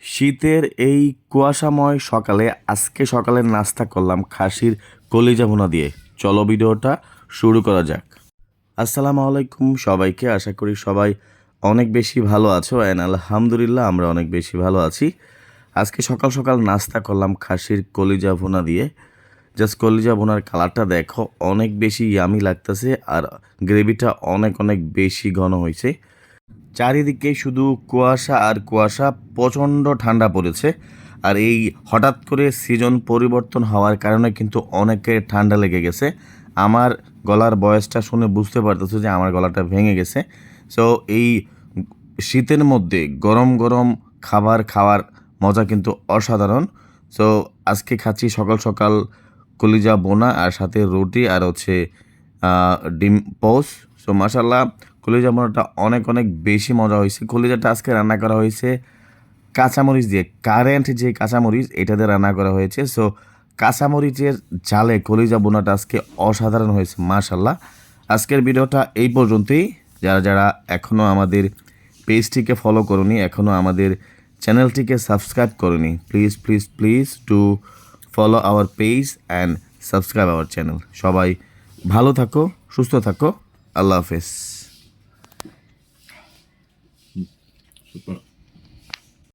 শীতের এই কুয়াশাময় সকালে আজকে সকালের নাস্তা করলাম খাসির কলিজা ভুনা দিয়ে। চলো ভিডিওটা শুরু করা যাক। আসসালামু আলাইকুম সবাইকে, আশা করি সবাই অনেক বেশি ভালো আছো। আলহামদুলিল্লাহ আমরা অনেক বেশি ভালো আছি। আজকে সকাল সকাল নাস্তা করলাম খাসির কলিজা ভুনা দিয়ে। জাস্ট কলিজা ভুনার কালারটা দেখো, অনেক বেশি ইয়ামি লাগতেছে আর গ্রেভিটা অনেক অনেক বেশি ঘন হয়েছে। চারিদিকে শুধু কুয়াশা আর কুয়াশা, প্রচণ্ড ঠান্ডা পড়েছে। আর এই হঠাৎ করে সিজন পরিবর্তন হওয়ার কারণে কিন্তু অনেকের ঠান্ডা লেগে গেছে। আমার গলার বয়সটা শুনে বুঝতে পারতেছো যে আমার গলাটা ভেঙে গেছে। সো এই শীতের মধ্যে গরম গরম খাবার খাওয়ার মজা কিন্তু অসাধারণ। সো আজকে খাচ্ছি সকাল সকাল কলিজা বোনা আর সাথে রুটি আর হচ্ছে ডিম পোস। সো মাশাল্লাহ কলিজা বোনাটা অনেক অনেক বেশি মজা হয়েছে। কলিজাটা আজকে রান্না করা হয়েছে কাঁচামরিচ দিয়ে, কারেন্ট যে কাঁচামরিচ এটা দিয়ে রান্না করা হয়েছে। সো কাঁচামরিচের ঝালে কলিজা বোনাটা আজকে অসাধারণ হয়েছে মাশাল্লাহ। আজকের ভিডিওটা এই পর্যন্তই। যারা যারা এখনও আমাদের পেজটিকে ফলো করনি, এখনও আমাদের চ্যানেলটিকে সাবস্ক্রাইব করনি, please please please to follow our page and subscribe our channel. সবাই ভালো থাকো, সুস্থ থাকো, আল্লাহ হাফেজ। Super.